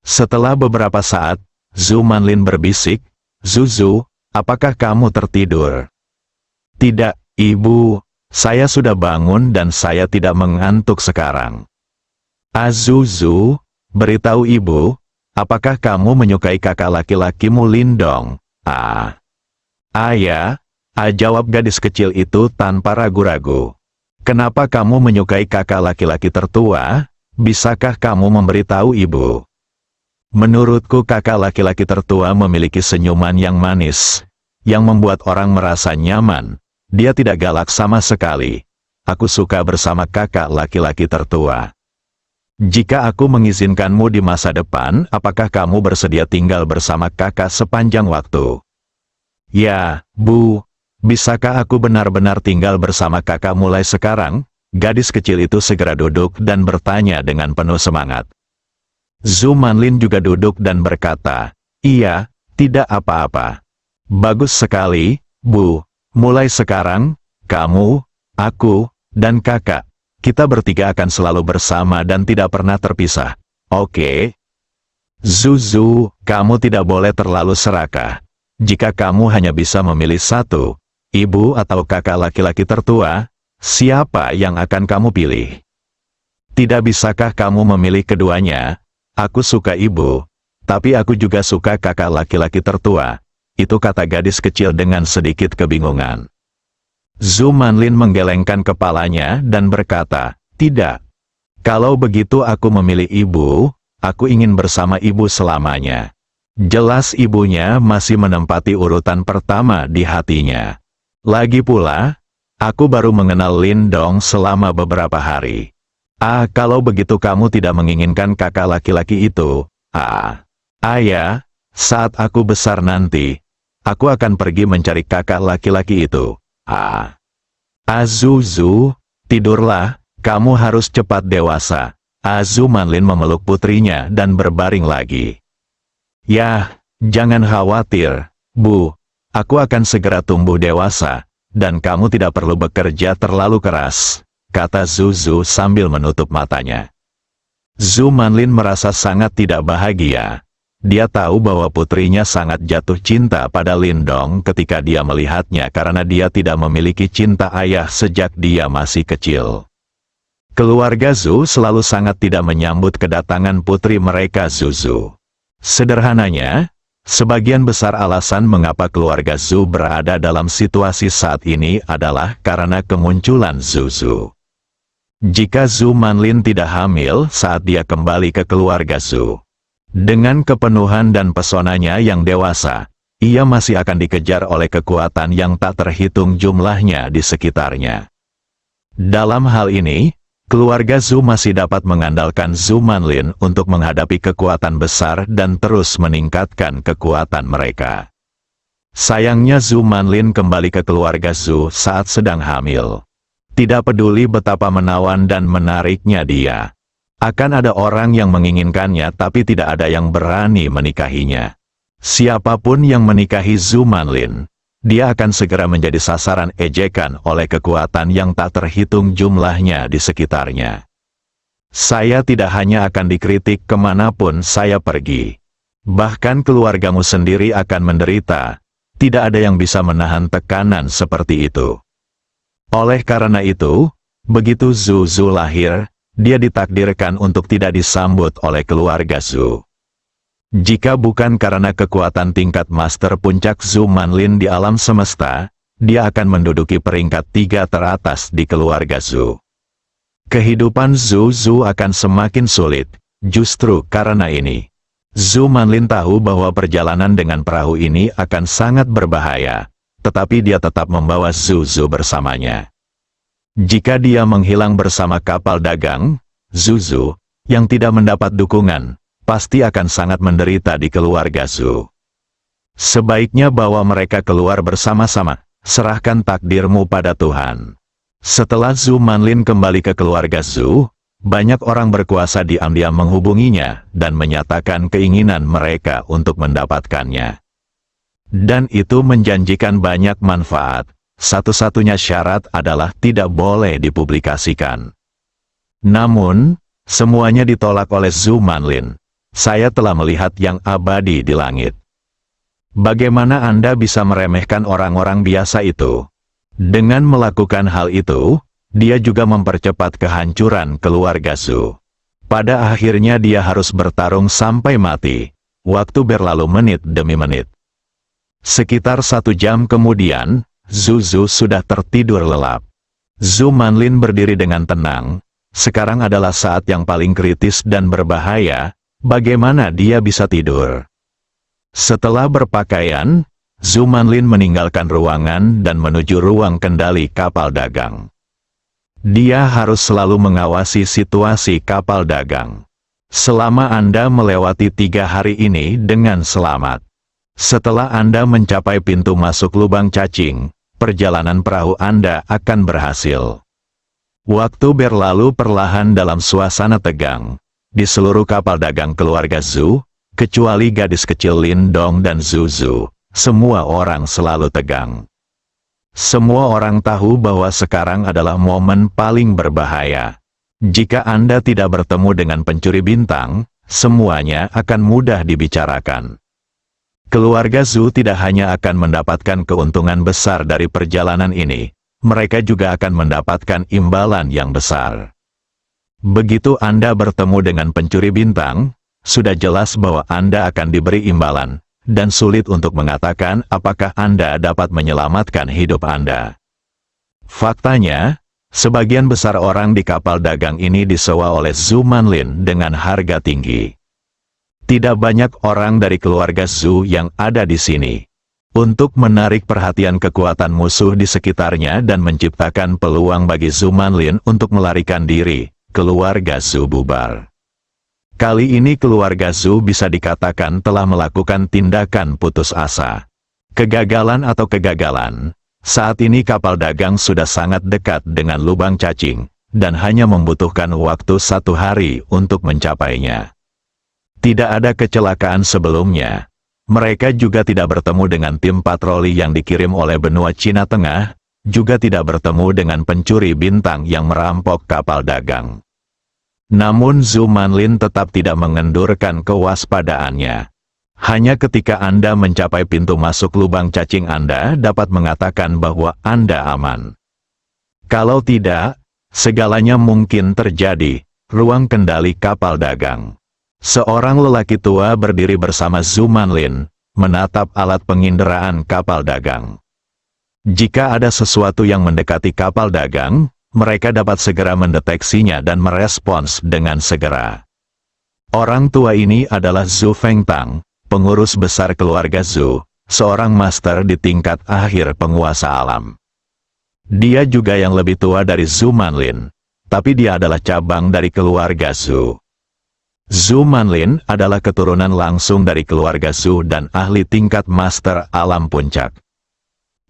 Setelah beberapa saat, Zhu Manlin berbisik, Zuzu, apakah kamu tertidur? Tidak, ibu. Saya sudah bangun dan saya tidak mengantuk sekarang. Zuzu, beritahu ibu, apakah kamu menyukai kakak laki-lakimu Lindong? Ya, jawab gadis kecil itu tanpa ragu-ragu. Kenapa kamu menyukai kakak laki-laki tertua? Bisakah kamu memberitahu ibu? Menurutku kakak laki-laki tertua memiliki senyuman yang manis, yang membuat orang merasa nyaman. Dia tidak galak sama sekali. Aku suka bersama kakak laki-laki tertua. Jika aku mengizinkanmu di masa depan, apakah kamu bersedia tinggal bersama kakak sepanjang waktu? Ya, Bu. Bisakah aku benar-benar tinggal bersama kakak mulai sekarang? Gadis kecil itu segera duduk dan bertanya dengan penuh semangat. Zhu Manlin juga duduk dan berkata, iya, tidak apa-apa. Bagus sekali, Bu. Mulai sekarang, kamu, aku, dan kakak, kita bertiga akan selalu bersama dan tidak pernah terpisah. Oke? Zuzu, kamu tidak boleh terlalu serakah. Jika kamu hanya bisa memilih satu, ibu atau kakak laki-laki tertua, siapa yang akan kamu pilih? Tidak bisakah kamu memilih keduanya? Aku suka ibu, tapi aku juga suka kakak laki-laki tertua. Itu kata gadis kecil dengan sedikit kebingungan. Zhu Manlin menggelengkan kepalanya dan berkata, tidak. Kalau begitu aku memilih ibu, aku ingin bersama ibu selamanya. Jelas ibunya masih menempati urutan pertama di hatinya. Lagi pula, aku baru mengenal Lindong selama beberapa hari. Kalau begitu kamu tidak menginginkan kakak laki-laki itu, ya. Saat aku besar nanti, aku akan pergi mencari kakak laki-laki itu. Zuzu, tidurlah, kamu harus cepat dewasa. Zhu Manlin memeluk putrinya dan berbaring lagi. Yah, jangan khawatir, Bu. Aku akan segera tumbuh dewasa, dan kamu tidak perlu bekerja terlalu keras, kata Zuzu sambil menutup matanya. Zhu Manlin merasa sangat tidak bahagia. Dia tahu bahwa putrinya sangat jatuh cinta pada Lindong ketika dia melihatnya karena dia tidak memiliki cinta ayah sejak dia masih kecil. Keluarga Zhu selalu sangat tidak menyambut kedatangan putri mereka Zuzu. Sederhananya, sebagian besar alasan mengapa keluarga Zhu berada dalam situasi saat ini adalah karena kemunculan Zuzu. Jika Zhu Manlin tidak hamil saat dia kembali ke keluarga Zhu, dengan kepenuhan dan pesonanya yang dewasa, ia masih akan dikejar oleh kekuatan yang tak terhitung jumlahnya di sekitarnya. Dalam hal ini, keluarga Zhu masih dapat mengandalkan Zhu Manlin untuk menghadapi kekuatan besar dan terus meningkatkan kekuatan mereka. Sayangnya Zhu Manlin kembali ke keluarga Zhu saat sedang hamil. Tidak peduli betapa menawan dan menariknya dia. Akan ada orang yang menginginkannya tapi tidak ada yang berani menikahinya. Siapapun yang menikahi Zhu Manlin, dia akan segera menjadi sasaran ejekan oleh kekuatan yang tak terhitung jumlahnya di sekitarnya. Saya tidak hanya akan dikritik kemanapun saya pergi. Bahkan keluargamu sendiri akan menderita. Tidak ada yang bisa menahan tekanan seperti itu. Oleh karena itu, begitu Zuzu lahir, dia ditakdirkan untuk tidak disambut oleh keluarga Zhu. Jika bukan karena kekuatan tingkat master puncak Zhu Manlin di alam semesta, dia akan menduduki peringkat 3 teratas di keluarga Zhu. Kehidupan Zhu akan semakin sulit, justru karena ini. Zhu Manlin tahu bahwa perjalanan dengan perahu ini akan sangat berbahaya, tetapi dia tetap membawa Zhu bersamanya. Jika dia menghilang bersama kapal dagang, Zhu, yang tidak mendapat dukungan, pasti akan sangat menderita di keluarga Zhu. Sebaiknya bawa mereka keluar bersama-sama, serahkan takdirmu pada Tuhan. Setelah Zhu Manlin kembali ke keluarga Zhu, banyak orang berkuasa diam-diam menghubunginya dan menyatakan keinginan mereka untuk mendapatkannya. Dan itu menjanjikan banyak manfaat. Satu-satunya syarat adalah tidak boleh dipublikasikan. Namun, semuanya ditolak oleh Zhu Manlin. Saya telah melihat yang abadi di langit. Bagaimana Anda bisa meremehkan orang-orang biasa itu? Dengan melakukan hal itu, dia juga mempercepat kehancuran keluarga Zhu. Pada akhirnya dia harus bertarung sampai mati. Waktu berlalu menit demi menit. Sekitar 1 jam kemudian, Zhu sudah tertidur lelap. Zhu Manlin berdiri dengan tenang. Sekarang adalah saat yang paling kritis dan berbahaya. Bagaimana dia bisa tidur? Setelah berpakaian, Zhu Manlin meninggalkan ruangan dan menuju ruang kendali kapal dagang. Dia harus selalu mengawasi situasi kapal dagang. Selama Anda melewati 3 hari ini dengan selamat. Setelah Anda mencapai pintu masuk lubang cacing, perjalanan perahu Anda akan berhasil. Waktu berlalu perlahan dalam suasana tegang. Di seluruh kapal dagang keluarga Zhu, kecuali gadis kecil Lin Dong dan Zhu, semua orang selalu tegang. Semua orang tahu bahwa sekarang adalah momen paling berbahaya. Jika Anda tidak bertemu dengan pencuri bintang, semuanya akan mudah dibicarakan. Keluarga Zhu tidak hanya akan mendapatkan keuntungan besar dari perjalanan ini, mereka juga akan mendapatkan imbalan yang besar. Begitu Anda bertemu dengan pencuri bintang, sudah jelas bahwa Anda akan diberi imbalan, dan sulit untuk mengatakan apakah Anda dapat menyelamatkan hidup Anda. Faktanya, sebagian besar orang di kapal dagang ini disewa oleh Zhu Manlin dengan harga tinggi. Tidak banyak orang dari keluarga Zhu yang ada di sini. Untuk menarik perhatian kekuatan musuh di sekitarnya dan menciptakan peluang bagi Zhu Manlin untuk melarikan diri, keluarga Zhu bubar. Kali ini keluarga Zhu bisa dikatakan telah melakukan tindakan putus asa. Kegagalan atau kegagalan, saat ini kapal dagang sudah sangat dekat dengan lubang cacing, dan hanya membutuhkan waktu 1 hari untuk mencapainya. Tidak ada kecelakaan sebelumnya. Mereka juga tidak bertemu dengan tim patroli yang dikirim oleh benua Cina Tengah, juga tidak bertemu dengan pencuri bintang yang merampok kapal dagang. Namun Zhu Manlin tetap tidak mengendurkan kewaspadaannya. Hanya ketika Anda mencapai pintu masuk lubang cacing Anda dapat mengatakan bahwa Anda aman. Kalau tidak, segalanya mungkin terjadi. Ruang kendali kapal dagang. Seorang lelaki tua berdiri bersama Zhu Manlin, menatap alat penginderaan kapal dagang. Jika ada sesuatu yang mendekati kapal dagang, mereka dapat segera mendeteksinya dan merespons dengan segera. Orang tua ini adalah Zhu Fengtang, pengurus besar keluarga Zhu, seorang master di tingkat akhir penguasa alam. Dia juga yang lebih tua dari Zhu Manlin, tapi dia adalah cabang dari keluarga Zhu. Zhu Manlin adalah keturunan langsung dari keluarga Zhu dan ahli tingkat master alam puncak.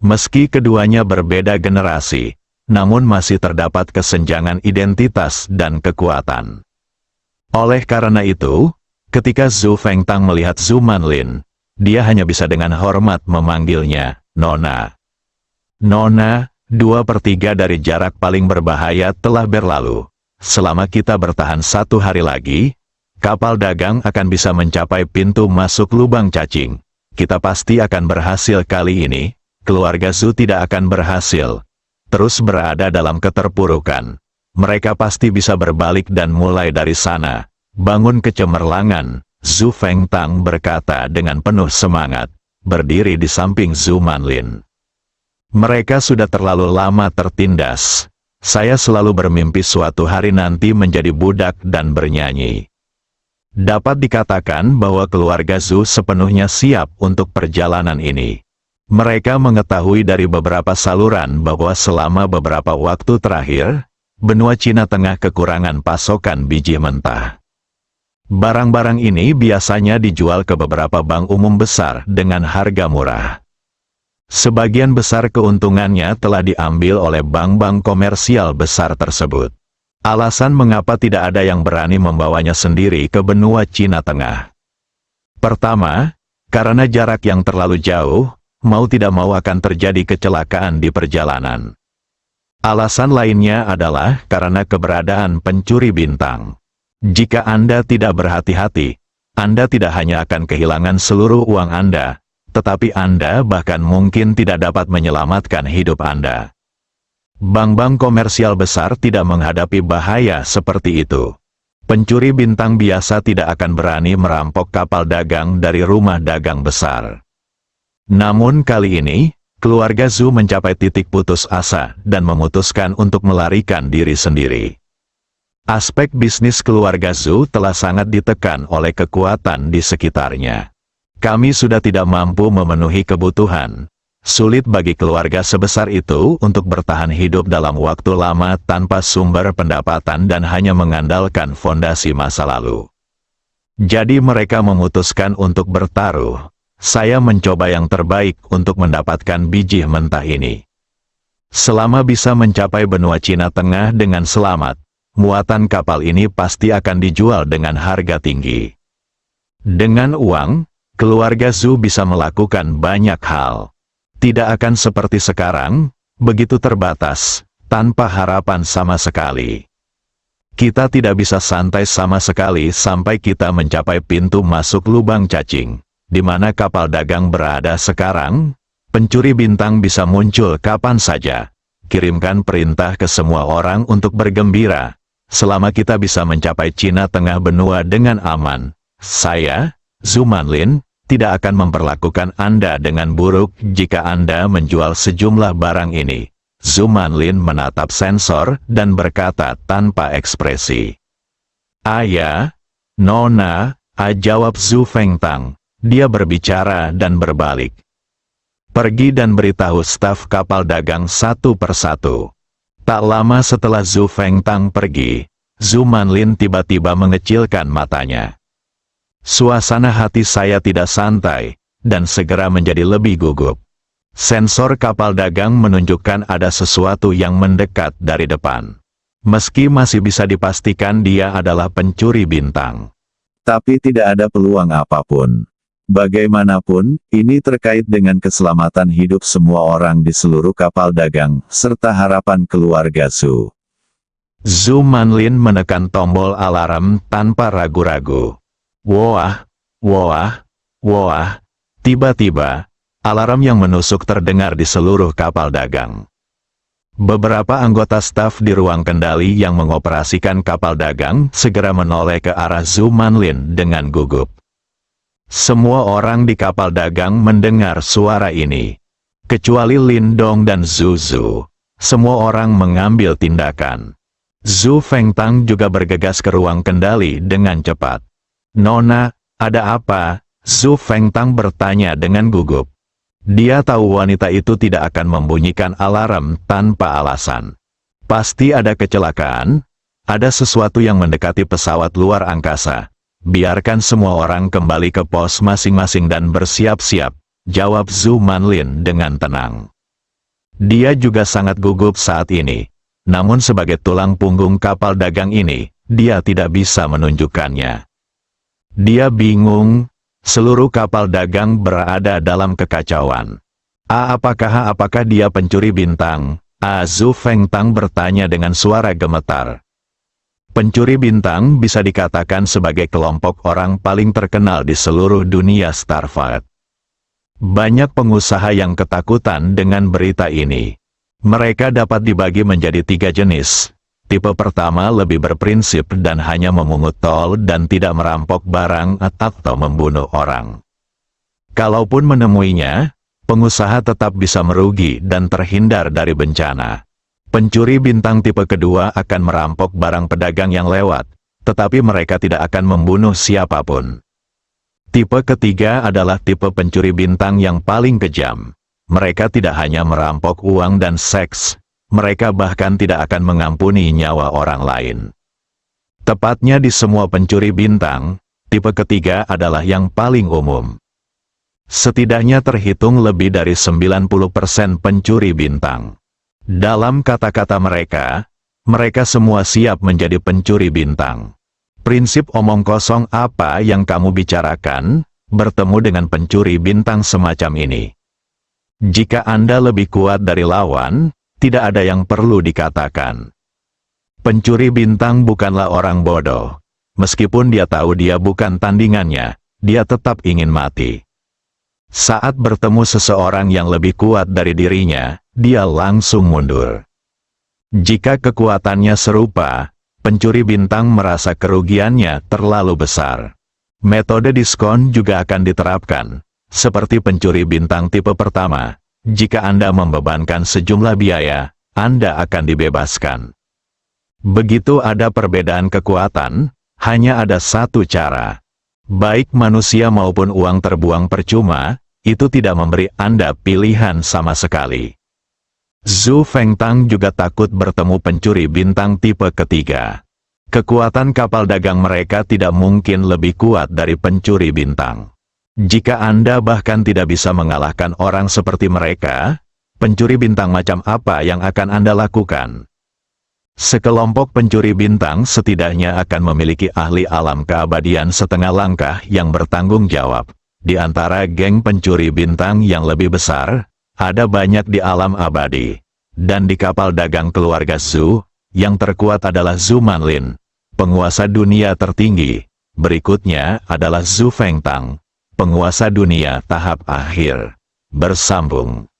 Meski keduanya berbeda generasi, namun masih terdapat kesenjangan identitas dan kekuatan. Oleh karena itu, ketika Zhu Fengtang melihat Zhu Manlin, dia hanya bisa dengan hormat memanggilnya Nona. Nona, 2/3 dari jarak paling berbahaya telah berlalu. Selama kita bertahan 1 hari lagi, kapal dagang akan bisa mencapai pintu masuk lubang cacing. Kita pasti akan berhasil kali ini, keluarga Zhu tidak akan berhasil. Terus berada dalam keterpurukan. Mereka pasti bisa berbalik dan mulai dari sana. Bangun kecemerlangan, Zhu Fengtang berkata dengan penuh semangat, berdiri di samping Zhu Manlin. Mereka sudah terlalu lama tertindas. Saya selalu bermimpi suatu hari nanti menjadi budak dan bernyanyi. Dapat dikatakan bahwa keluarga Zhu sepenuhnya siap untuk perjalanan ini. Mereka mengetahui dari beberapa saluran bahwa selama beberapa waktu terakhir, benua Cina Tengah kekurangan pasokan biji mentah. Barang-barang ini biasanya dijual ke beberapa bank umum besar dengan harga murah. Sebagian besar keuntungannya telah diambil oleh bank-bank komersial besar tersebut. Alasan mengapa tidak ada yang berani membawanya sendiri ke benua Cina Tengah. Pertama, karena jarak yang terlalu jauh, mau tidak mau akan terjadi kecelakaan di perjalanan. Alasan lainnya adalah karena keberadaan pencuri bintang. Jika Anda tidak berhati-hati, Anda tidak hanya akan kehilangan seluruh uang Anda, tetapi Anda bahkan mungkin tidak dapat menyelamatkan hidup Anda. Bank-bank komersial besar tidak menghadapi bahaya seperti itu. Pencuri bintang biasa tidak akan berani merampok kapal dagang dari rumah dagang besar. Namun kali ini, keluarga Zhu mencapai titik putus asa dan memutuskan untuk melarikan diri sendiri. Aspek bisnis keluarga Zhu telah sangat ditekan oleh kekuatan di sekitarnya. Kami sudah tidak mampu memenuhi kebutuhan. Sulit bagi keluarga sebesar itu untuk bertahan hidup dalam waktu lama tanpa sumber pendapatan dan hanya mengandalkan fondasi masa lalu. Jadi mereka memutuskan untuk bertaruh. Saya mencoba yang terbaik untuk mendapatkan biji mentah ini. Selama bisa mencapai benua Cina Tengah dengan selamat, muatan kapal ini pasti akan dijual dengan harga tinggi. Dengan uang, keluarga Zhu bisa melakukan banyak hal. Tidak akan seperti sekarang, begitu terbatas, tanpa harapan sama sekali. Kita tidak bisa santai sama sekali sampai kita mencapai pintu masuk lubang cacing, di mana kapal dagang berada sekarang. Pencuri bintang bisa muncul kapan saja. Kirimkan perintah ke semua orang untuk bergembira. Selama kita bisa mencapai Cina Tengah benua dengan aman, saya, Zhu Manlin, tidak akan memperlakukan Anda dengan buruk jika Anda menjual sejumlah barang ini. Zhu Manlin menatap sensor dan berkata tanpa ekspresi. Ayah, Nona, jawab Zhu Fengtang. Dia berbicara dan berbalik. Pergi dan beritahu staf kapal dagang satu persatu. Tak lama setelah Zhu Fengtang pergi, Zhu Manlin tiba-tiba mengecilkan matanya. Suasana hati saya tidak santai, dan segera menjadi lebih gugup. Sensor kapal dagang menunjukkan ada sesuatu yang mendekat dari depan. Meski masih bisa dipastikan dia adalah pencuri bintang. Tapi tidak ada peluang apapun. Bagaimanapun, ini terkait dengan keselamatan hidup semua orang di seluruh kapal dagang, serta harapan keluarga Zhu. Zhu Manlin menekan tombol alarm tanpa ragu-ragu. Wah, wah, wah. Tiba-tiba, alarm yang menusuk terdengar di seluruh kapal dagang. Beberapa anggota staf di ruang kendali yang mengoperasikan kapal dagang segera menoleh ke arah Zhu Manlin dengan gugup. Semua orang di kapal dagang mendengar suara ini. Kecuali Lin Dong dan Zhu Zhu. Semua orang mengambil tindakan. Zhu Fengtang juga bergegas ke ruang kendali dengan cepat. Nona, ada apa? Zhu Fengtang bertanya dengan gugup. Dia tahu wanita itu tidak akan membunyikan alarm tanpa alasan. Pasti ada kecelakaan, ada sesuatu yang mendekati pesawat luar angkasa. Biarkan semua orang kembali ke pos masing-masing dan bersiap-siap, jawab Zhu Manlin dengan tenang. Dia juga sangat gugup saat ini. Namun sebagai tulang punggung kapal dagang ini, dia tidak bisa menunjukkannya. Dia bingung, seluruh kapal dagang berada dalam kekacauan. Apakah dia pencuri bintang? Zhu Fengtang bertanya dengan suara gemetar. Pencuri bintang bisa dikatakan sebagai kelompok orang paling terkenal di seluruh dunia Starfleet. Banyak pengusaha yang ketakutan dengan berita ini. Mereka dapat dibagi menjadi 3 jenis. Tipe pertama lebih berprinsip dan hanya memungut tol dan tidak merampok barang atau membunuh orang. Kalaupun menemuinya, pengusaha tetap bisa merugi dan terhindar dari bencana. Pencuri bintang tipe kedua akan merampok barang pedagang yang lewat, tetapi mereka tidak akan membunuh siapapun. Tipe ketiga adalah tipe pencuri bintang yang paling kejam. Mereka tidak hanya merampok uang dan seks, mereka bahkan tidak akan mengampuni nyawa orang lain. Tepatnya di semua pencuri bintang, tipe ketiga adalah yang paling umum. Setidaknya terhitung lebih dari 90% pencuri bintang. Dalam kata-kata mereka, mereka semua siap menjadi pencuri bintang. Prinsip omong kosong apa yang kamu bicarakan, bertemu dengan pencuri bintang semacam ini. Jika Anda lebih kuat dari lawan, tidak ada yang perlu dikatakan. Pencuri bintang bukanlah orang bodoh. Meskipun dia tahu dia bukan tandingannya, dia tetap ingin mati. Saat bertemu seseorang yang lebih kuat dari dirinya, dia langsung mundur. Jika kekuatannya serupa, pencuri bintang merasa kerugiannya terlalu besar. Metode diskon juga akan diterapkan, seperti pencuri bintang tipe pertama. Jika Anda membebankan sejumlah biaya, Anda akan dibebaskan. Begitu ada perbedaan kekuatan, hanya ada satu cara. Baik manusia maupun uang terbuang percuma, itu tidak memberi Anda pilihan sama sekali. Zhu Fengtang juga takut bertemu pencuri bintang tipe ketiga. Kekuatan kapal dagang mereka tidak mungkin lebih kuat dari pencuri bintang. Jika Anda bahkan tidak bisa mengalahkan orang seperti mereka, pencuri bintang macam apa yang akan Anda lakukan? Sekelompok pencuri bintang setidaknya akan memiliki ahli alam keabadian setengah langkah yang bertanggung jawab. Di antara geng pencuri bintang yang lebih besar, ada banyak di alam abadi. Dan di kapal dagang keluarga Zhu, yang terkuat adalah Zhu Manlin, penguasa dunia tertinggi. Berikutnya adalah Zhu Fengtang, penguasa dunia tahap akhir. Bersambung.